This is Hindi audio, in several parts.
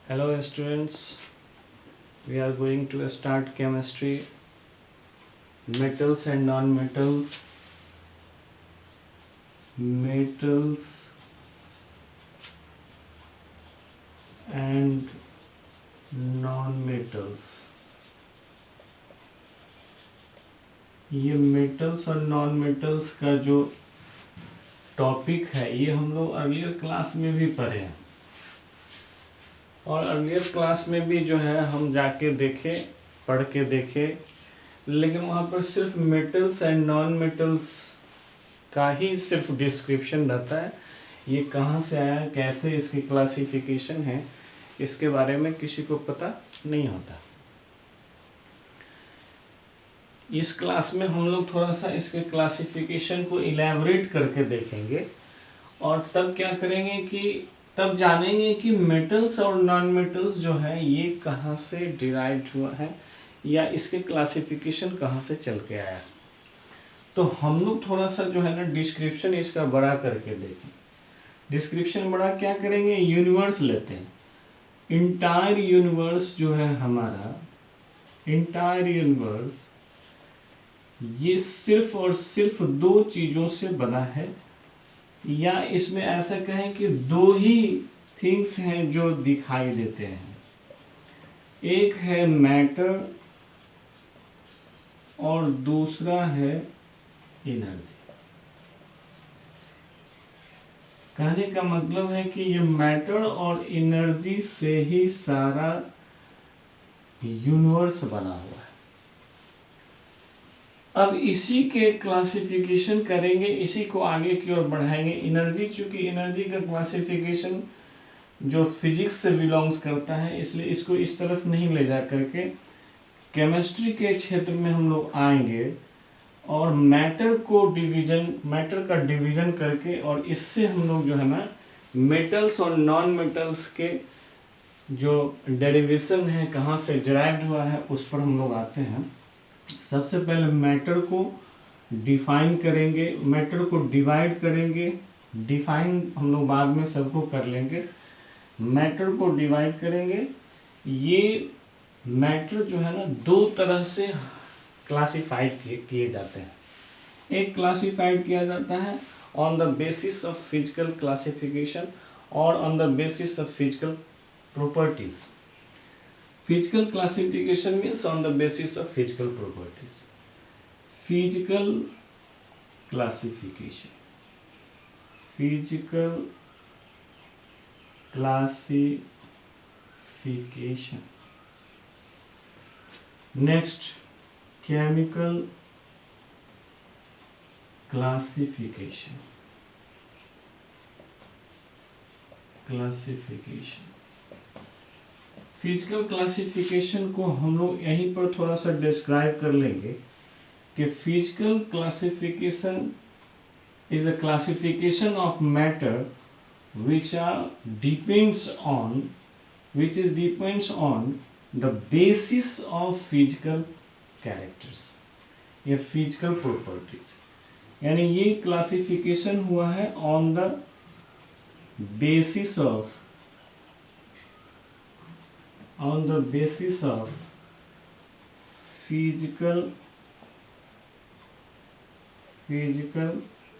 Hello students, we are going to start chemistry, metals and non-metals, metals and non-metals। ये मेटल्स और नॉन मेटल्स का जो टॉपिक है ये हम लोग अर्लियर क्लास में भी पढ़े हैं और अर्लियर क्लास में भी जो है हम जाके देखे, पढ़ के देखे, लेकिन वहाँ पर सिर्फ मेटल्स एंड नॉन मेटल्स का ही सिर्फ डिस्क्रिप्शन रहता है। ये कहाँ से आया, कैसे इसकी क्लासिफिकेशन है, इसके बारे में किसी को पता नहीं होता। इस क्लास में हम लोग थोड़ा सा इसके क्लासिफिकेशन को इलैबोरेट करके देखेंगे और तब क्या करेंगे कि तब जानेंगे कि मेटल्स और नॉन मेटल्स जो है ये कहाँ से डिराइव्ड हुआ है या इसके क्लासिफिकेशन कहाँ से चल के आया। तो हम लोग थोड़ा सा जो है ना डिस्क्रिप्शन इसका बड़ा करके देखें। डिस्क्रिप्शन बड़ा क्या करेंगे, यूनिवर्स लेते हैं। इंटायर यूनिवर्स जो है हमारा, इंटायर यूनिवर्स ये सिर्फ और सिर्फ दो चीज़ों से बना है, या इसमें ऐसा कहें कि दो ही थिंग्स हैं जो दिखाई देते हैं। एक है मैटर और दूसरा है एनर्जी। कहने का मतलब है कि ये मैटर और एनर्जी से ही सारा यूनिवर्स बना हुआ है। अब इसी के क्लासिफिकेशन करेंगे, इसी को आगे की ओर बढ़ाएंगे। एनर्जी, चूंकि एनर्जी का क्लासिफिकेशन जो फिजिक्स से बिलोंग्स करता है, इसलिए इसको इस तरफ नहीं ले जा करके केमिस्ट्री के क्षेत्र में हम लोग आएंगे और मैटर का डिवीजन करके और इससे हम लोग जो है ना मेटल्स और नॉन मेटल्स के जो डेरिवेशन है, कहाँ से डिराइव्ड हुआ है, उस पर हम लोग आते हैं। सबसे पहले मैटर को डिफाइन करेंगे, मैटर को डिवाइड करेंगे। डिफाइन हम लोग बाद में सबको कर लेंगे। मैटर को डिवाइड करेंगे। ये मैटर जो है ना दो तरह से क्लासिफाइड किए जाते हैं। एक क्लासिफाइड किया जाता है on the basis of physical classification और on the basis of physical properties. Physical classification means on the basis of physical properties. Physical classification. Physical classification. Next, chemical classification. Physical classification को हम लोग यहीं पर थोड़ा सा डिस्क्राइब कर लेंगे कि physical classification is a classification of matter which depends on the basis of physical characters या फिजिकल प्रॉपर्टीज। यानी ये क्लासिफिकेशन हुआ है on the basis of physical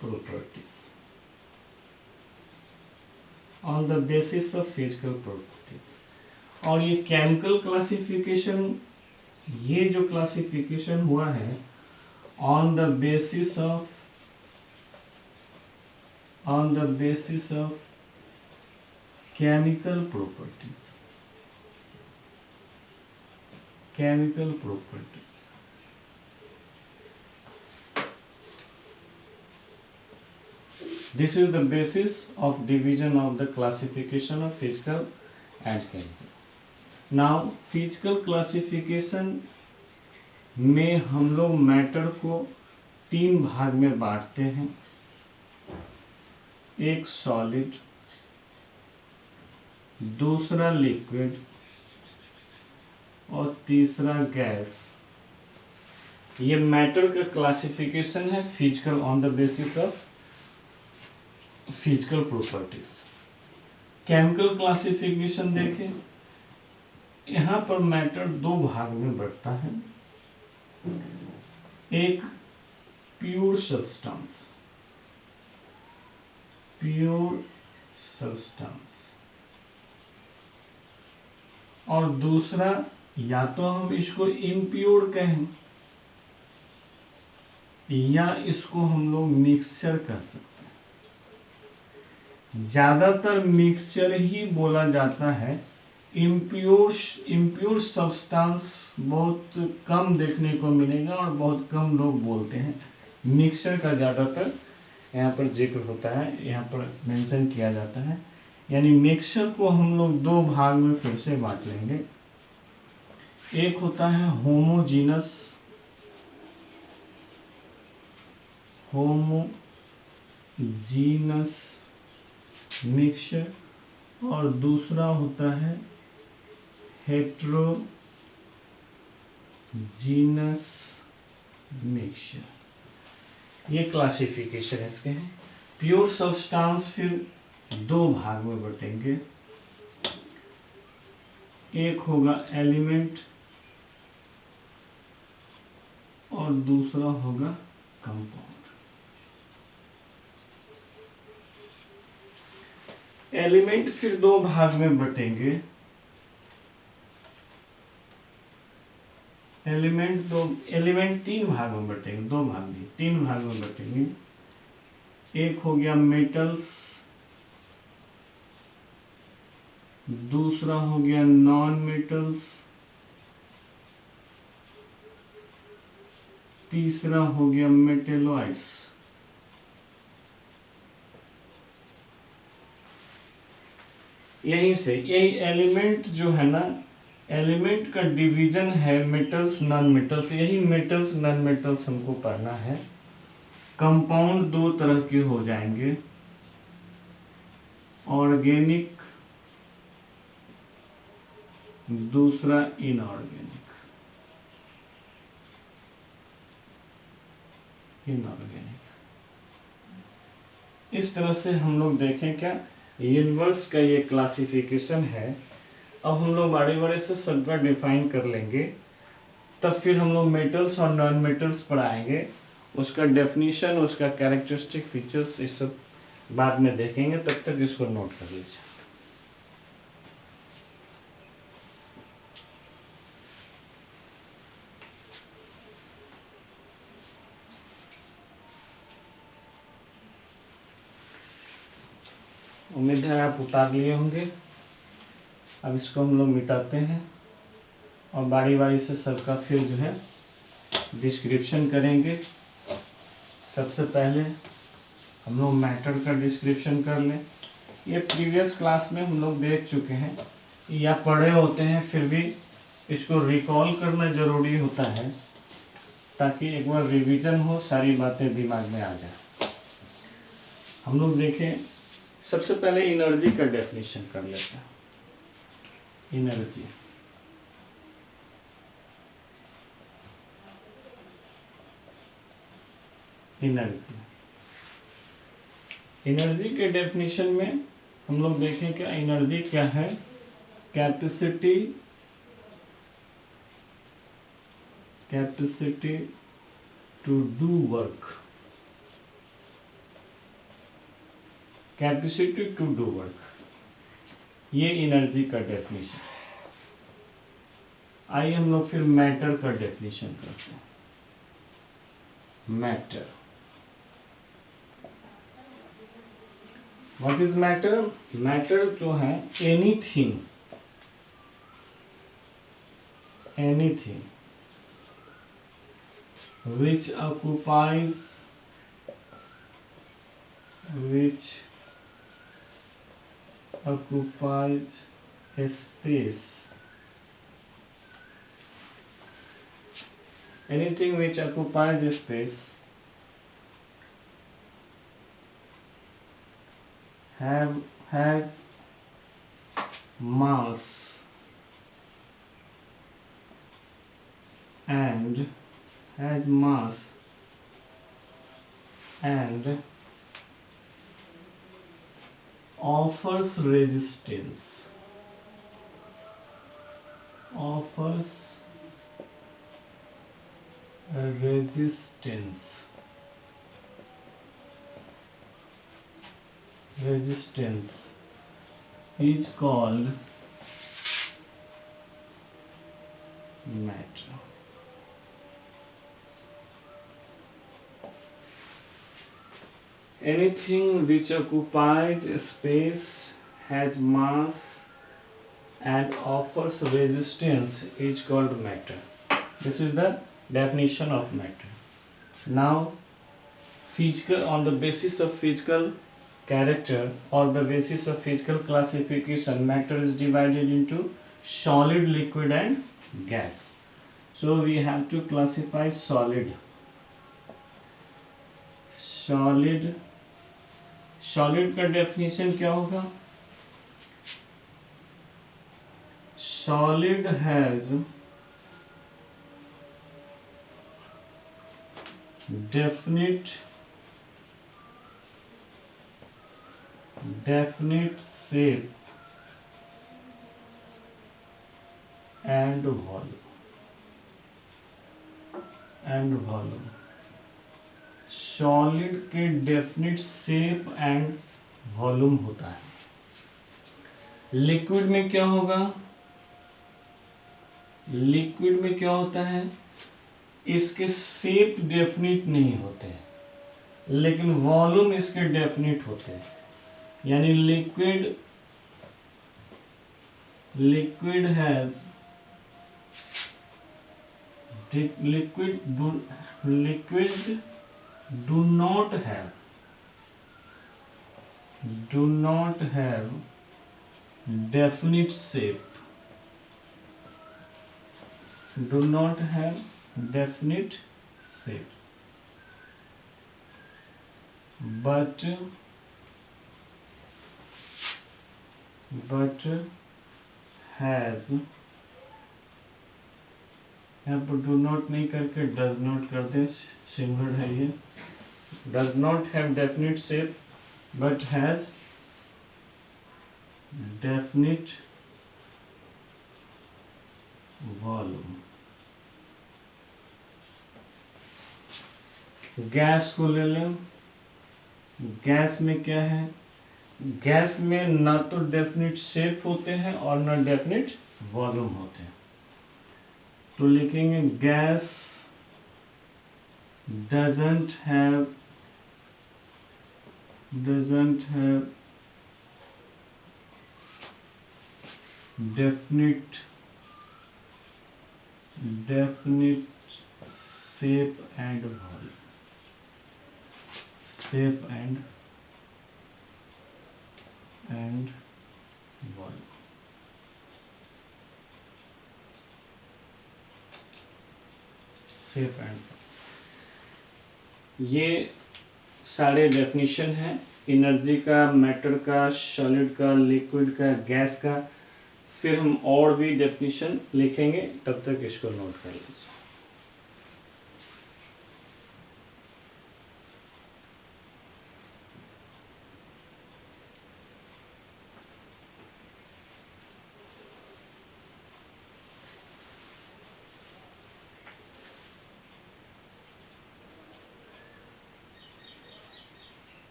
properties, on the basis of physical properties। और ये केमिकल क्लासिफिकेशन, ये जो क्लासिफिकेशन हुआ है on the basis of chemical properties। This is the basis of division of the classification of physical and chemical। Now physical classification में हम लोग मैटर को तीन भाग में बांटते हैं। एक सॉलिड, दूसरा लिक्विड और तीसरा गैस। ये मैटर का क्लासिफिकेशन है physical, on the basis of physical properties. Chemical classification देखें यहाँ पर मैटर दो भाग में बढ़ता है। एक प्योर सब्सटेंस, प्योर सब्सटेंस, और दूसरा या तो हम इसको इम्प्योर कहें या इसको हम लोग मिक्सचर कह सकते हैं। ज्यादातर मिक्सचर ही बोला जाता है, इम्प्योर सब्सटेंस बहुत कम देखने को मिलेगा और बहुत कम लोग बोलते हैं। मिक्सचर का ज़्यादातर यहाँ पर जिक्र होता है, यहाँ पर मेंशन किया जाता है। यानी मिक्सचर को हम लोग दो भाग में फिर से बांट लेंगे। एक होता है होमोजीनस मिक्सचर, और दूसरा होता है हेट्रोजीनस मिक्सचर। ये क्लासिफिकेशन इसके हैं। प्योर सब्सटेंस फिर दो भाग में बटेंगे। एक होगा एलिमेंट और दूसरा होगा कंपाउंड। एलिमेंट फिर दो भाग में बटेंगे। एलिमेंट तीन भाग में बटेंगे, दो भाग नहीं, तीन भाग में बटेंगे। एक हो गया मेटल्स, दूसरा हो गया नॉन मेटल्स, तीसरा हो गया मेटेलॉइड्स। यही एलिमेंट जो है ना, एलिमेंट का डिवीजन है मेटल्स नॉन मेटल्स। यही मेटल्स नॉन मेटल्स हमको पढ़ना है। कंपाउंड दो तरह के हो जाएंगे, ऑर्गेनिक, दूसरा इनऑर्गेनिक। इस तरह से हम लोग देखें क्या यूनिवर्स का ये क्लासिफिकेशन है। अब हम लोग बड़े बड़े से सबका डिफाइन कर लेंगे, तब फिर हम लोग मेटल्स और नॉन मेटल्स पढ़ाएंगे। उसका डेफिनेशन, उसका कैरेक्टरिस्टिक फीचर्स, इस सब बाद में देखेंगे। तब तक इसको नोट कर लीजिए। उम्मीद है आप उतार लिए होंगे। अब इसको हम लोग मिटाते हैं और बारी बारी से सबका फिर जो है डिस्क्रिप्शन करेंगे। सबसे पहले हम लोग मैटर का डिस्क्रिप्शन कर लें। ये प्रीवियस क्लास में हम लोग देख चुके हैं या पढ़े होते हैं, फिर भी इसको रिकॉल करना ज़रूरी होता है ताकि एक बार रिवीजन हो, सारी बातें दिमाग में आ जाए। हम लोग देखें, सबसे पहले एनर्जी का डेफिनेशन कर लेते हैं। एनर्जी, एनर्जी के डेफिनेशन में हम लोग देखें क्या एनर्जी क्या है। Capacity to do work, capacity to do work, ये एनर्जी का डेफिनेशन। आइए हम लोग फिर मैटर का डेफिनेशन करते हैं। Matter, what is matter? Matter जो है anything which occupies a space, anything which occupies a space has mass and offers resistance offers resistance is called matter. Anything which occupies space, has mass and offers resistance is called matter. This is the definition of matter. Now, on the basis of physical character or the basis of physical classification, matter is divided into solid, liquid and gas. So we have to classify solid का डेफिनेशन क्या होगा? Solid has definite shape and volume. Solid के डेफिनिट शेप एंड वॉल्यूम होता है. लिक्विड में क्या होगा? लिक्विड में क्या होता है? इसके शेप डेफिनिट नहीं होते हैं, लेकिन वॉल्यूम इसके डेफिनिट होते हैं. यानी liquid has liquid do not have definite shape, but has, यहाँ पर डू नॉट नहीं करके डज नॉट कर दे, सिमिलर है ये. Does not have definite shape but has definite volume. Gas को ले लें. गैस में क्या है? गैस में ना तो डेफिनिट शेप होते हैं और ना डेफिनिट वॉल्यूम होते हैं. तो लिखेंगे gas doesn't have definite shape and volume. ये सारे डेफिनेशन हैं एनर्जी का, मैटर का, सॉलिड का, लिक्विड का, गैस का. फिर हम और भी डेफिनेशन लिखेंगे, तब तक इसको नोट कर लीजिए.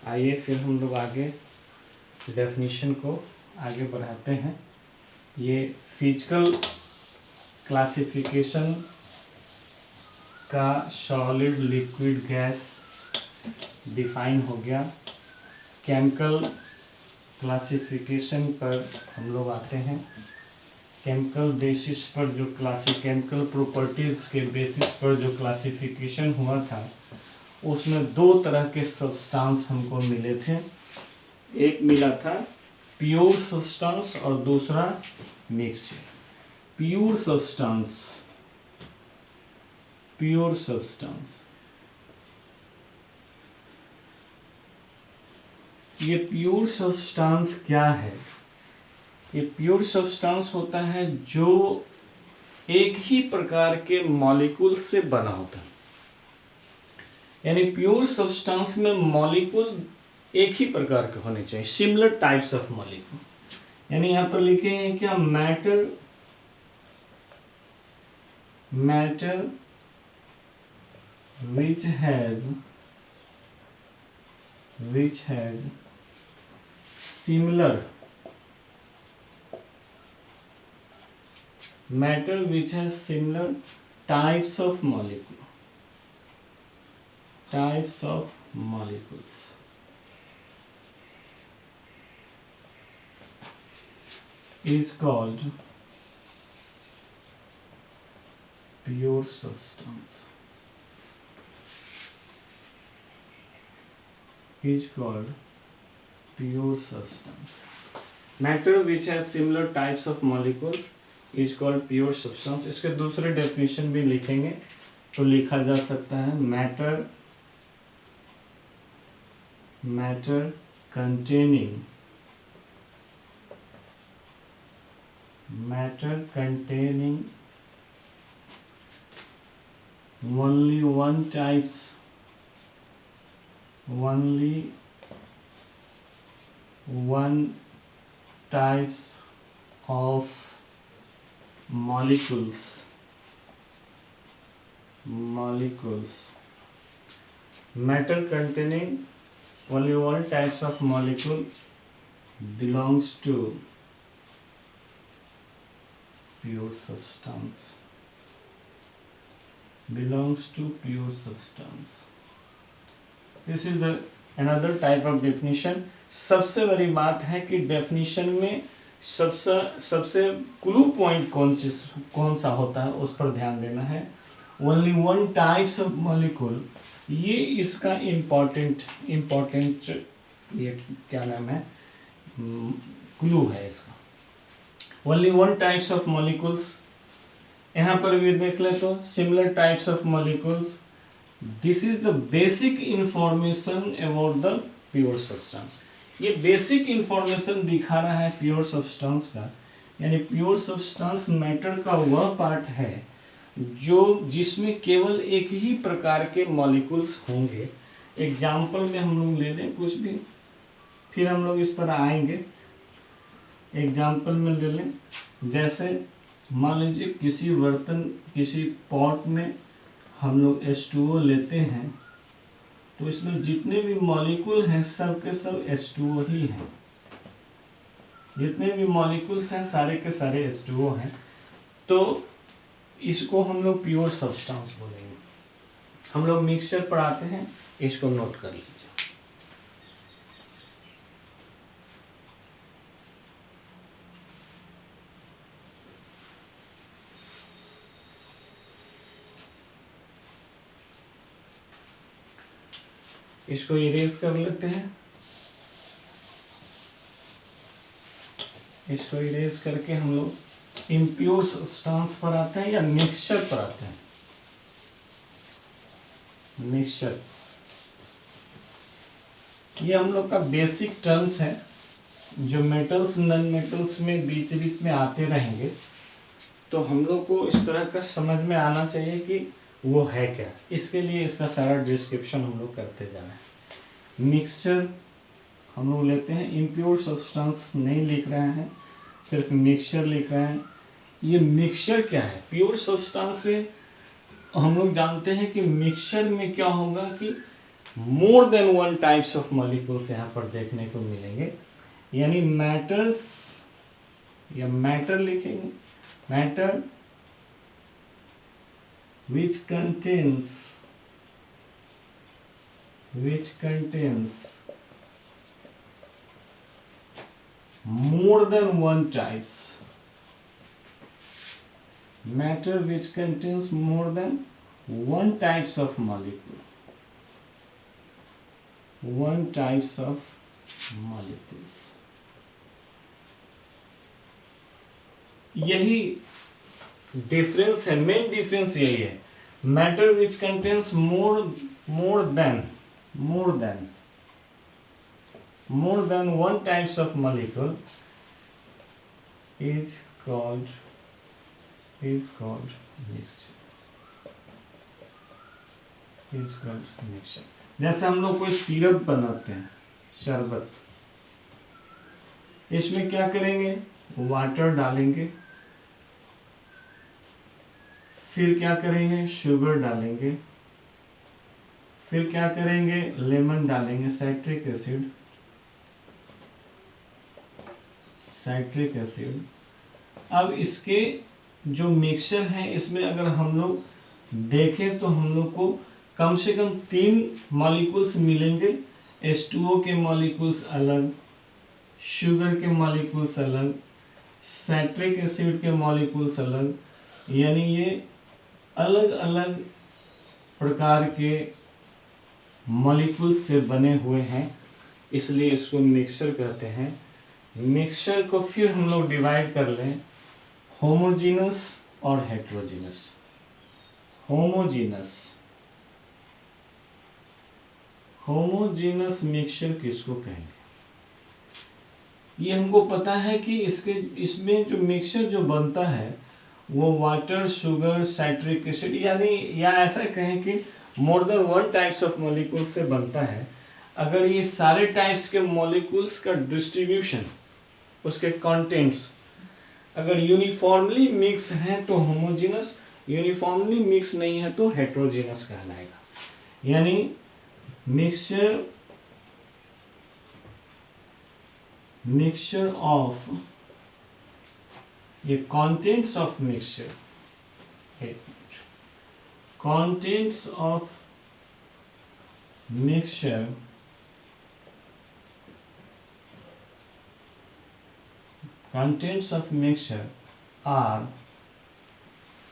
आइए फिर हम लोग आगे डेफिनेशन को आगे बढ़ाते हैं. ये फिजिकल क्लासिफिकेशन का सॉलिड, लिक्विड, गैस डिफाइन हो गया. केमिकल क्लासिफिकेशन पर हम लोग आते हैं. केमिकल बेसिस पर जो केमिकल प्रॉपर्टीज़ के बेसिस पर जो क्लासिफिकेशन हुआ था, उसमें दो तरह के सब्सटेंस हमको मिले थे. एक मिला था प्योर सब्सटेंस और दूसरा मिक्सचर. प्योर सब्सटेंस ये प्योर सब्सटेंस क्या है? ये प्योर सब्सटेंस होता है जो एक ही प्रकार के मॉलिक्यूल से बना होता है. यानी प्योर सब्सटेंस में मॉलिक्यूल एक ही प्रकार के होने चाहिए, सिमिलर टाइप्स ऑफ मॉलिक्यूल. यानी यहाँ पर लिखे हैं क्या, matter which has similar types of molecules is called pure substance. Matter which has similar types of molecules is called pure substance. इसके दूसरे डेफिनेशन भी लिखेंगे तो लिखा जा सकता है matter containing only one types of molecules matter containing only one types of molecule belongs to pure substance. This is the another type of definition. सबसे बड़ी बात है कि डेफिनेशन में सबसे क्लू पॉइंट कौन सा होता है उस पर ध्यान देना है. Only one types of molecule, ये इसका इम्पोर्टेंट ये क्या नाम है, क्लू है इसका. Only one types of molecules, यहाँ पर भी देख ले तो similar types of molecules. This is the basic information about the pure substance. ये बेसिक इंफॉर्मेशन दिखा रहा है प्योर सब्सटेंस का. यानी प्योर सब्सटेंस मैटर का वह पार्ट है जिसमें केवल एक ही प्रकार के मॉलिक्यूल्स होंगे. एग्जाम्पल में हम लोग ले लें कुछ भी, फिर हम लोग इस पर आएंगे. एग्जाम्पल में ले लें, जैसे मान लीजिए किसी पॉट में हम लोग H2O लेते हैं तो इसमें जितने भी मॉलिक्यूल हैं सब के सब H2O ही हैं. जितने भी मॉलिक्यूल्स हैं सारे के सारे H2O हैं. तो इसको हम लोग प्योर सब्सटेंस बोलेंगे. हम लोग मिक्सचर पढ़ाते हैं, इसको नोट कर लीजिए. इसको इरेज कर लेते हैं. इसको इरेज करके हम लोग इम्प्योर सब्सटेंस पर आते हैं या मिक्सचर पर आते हैं. मिक्सचर ये हम लोग का बेसिक टर्म्स है जो मेटल्स नॉन मेटल्स में बीच बीच में आते रहेंगे. तो हम लोग को इस तरह का समझ में आना चाहिए कि वो है क्या. इसके लिए इसका सारा डिस्क्रिप्शन हम लोग करते जाना है. मिक्सचर हम लोग लेते हैं, इम्प्योर सब्सटेंस नहीं लिख रहे हैं, सिर्फ मिक्सचर लिख रहे हैं. ये मिक्सचर क्या है? प्योर सब्सटेंस से हम लोग जानते हैं कि मिक्सचर में क्या होगा कि more than one types of molecules यहाँ पर देखने को मिलेंगे. यानी मैटर्स या मैटर लिखेंगे, matter which contains more than one types, matter which contains more than one types of molecule, यही डिफरेंस है. मेन डिफरेंस यही है. Matter which contains more than one types of molecule is called mixture. जैसे हम लोग कोई सिरप बनाते हैं, शरबत, इसमें क्या करेंगे, वाटर डालेंगे, फिर क्या करेंगे, शुगर डालेंगे, फिर क्या करेंगे, लेमन डालेंगे, साइट्रिक एसिड, साइट्रिक एसिड। अब इसके जो मिक्सचर है इसमें अगर हम लोग देखें तो हम लोग को कम से कम 3 मॉलिक्यूल्स मिलेंगे। H2O के मॉलिक्यूल्स अलग, शुगर के मॉलिक्यूल्स अलग, साइट्रिक एसिड के मॉलिक्यूल्स अलग, यानी ये अलग अलग प्रकार के मॉलिक्यूल्स से बने हुए हैं, इसलिए इसको मिक्सचर कहते हैं। मिक्सचर को फिर हम लोग डिवाइड कर लें होमोजीनस और हेट्रोजीनस। होमोजीनस मिक्सचर किसको कहेंगे, ये हमको पता है कि इसमें जो मिक्सचर जो बनता है वो वाटर, शुगर, साइट्रिक एसिड, यानी या ऐसा कहें कि more than 1 types of molecule से बनता है। अगर ये सारे टाइप्स के मॉलिक्यूल्स का डिस्ट्रीब्यूशन, उसके कंटेंट्स अगर यूनिफॉर्मली मिक्स हैं तो होमोजीनस, यूनिफॉर्मली मिक्स नहीं है तो हेट्रोजीनस कहलाएगा। यानी मिक्सचर ऑफ, ये contents of mixture, contents of mixture are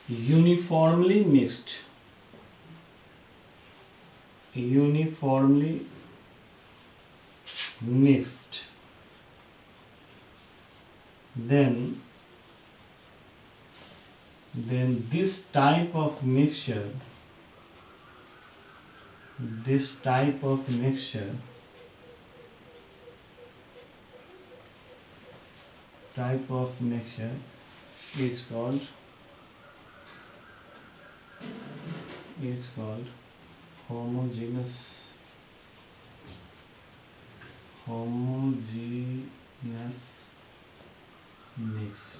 uniformly mixed, then this type of mixture is called homogeneous mix.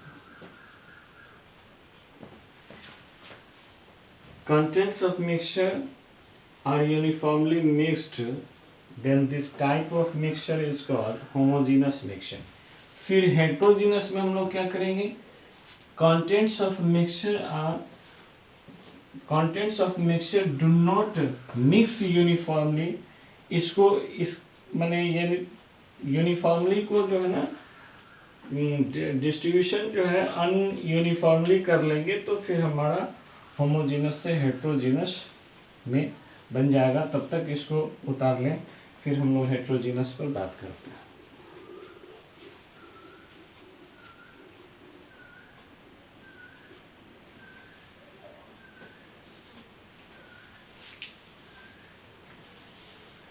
Contents of mixture are uniformly mixed, then this type of mixture is called homogeneous mixture. फिर हेट्रोजीनस में हम लोग क्या करेंगे, contents of mixture do not mix uniformly। इसको इस माने यूनिफॉर्मली को जो है ना डिस्ट्रीब्यूशन जो है अनयूनिफॉर्मली कर लेंगे तो फिर हमारा होमोजीनस से हेट्रोजीनस में बन जाएगा। तब तक इसको उतार लें, फिर हम लोग हेट्रोजीनस पर बात करते हैं।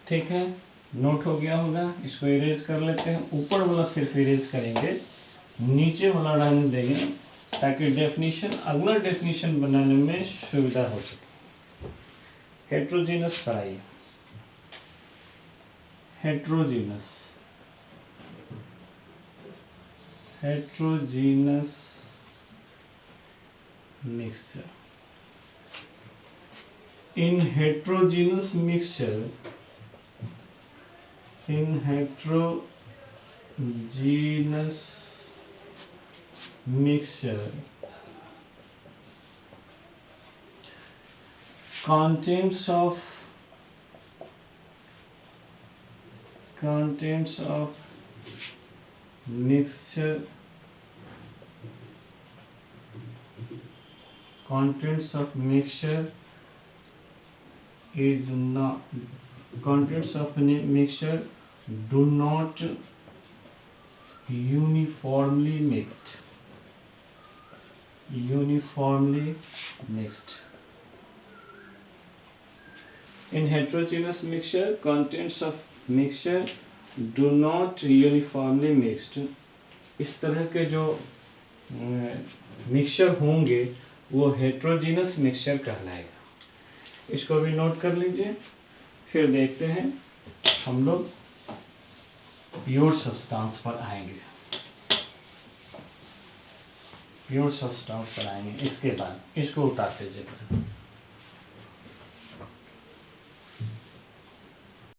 ठीक है, नोट हो गया होगा, इसको इरेज कर लेते हैं। ऊपर वाला सिर्फ इरेज करेंगे, नीचे वाला रहने देंगे ताकि डेफिनेशन, अगला डेफिनेशन बनाने में सुविधा हो सके। हेट्रोजीनस कराइए, heterogeneous mixture. In heterogeneous mixture, contents of mixture do not uniformly mixed. In heterogeneous mixture, contents of mixture do not uniformly mixed. इस तरह के जो मिक्सचर होंगे वो हेट्रोजीनस मिक्सचर कहलाएगा। इसको भी नोट कर लीजिए। फिर देखते हैं हम लोग प्योर सब्सटेंस पर आएंगे। प्योर सब्सटेंस बनाएंगे। इसके बाद इसको उतार दीजिए।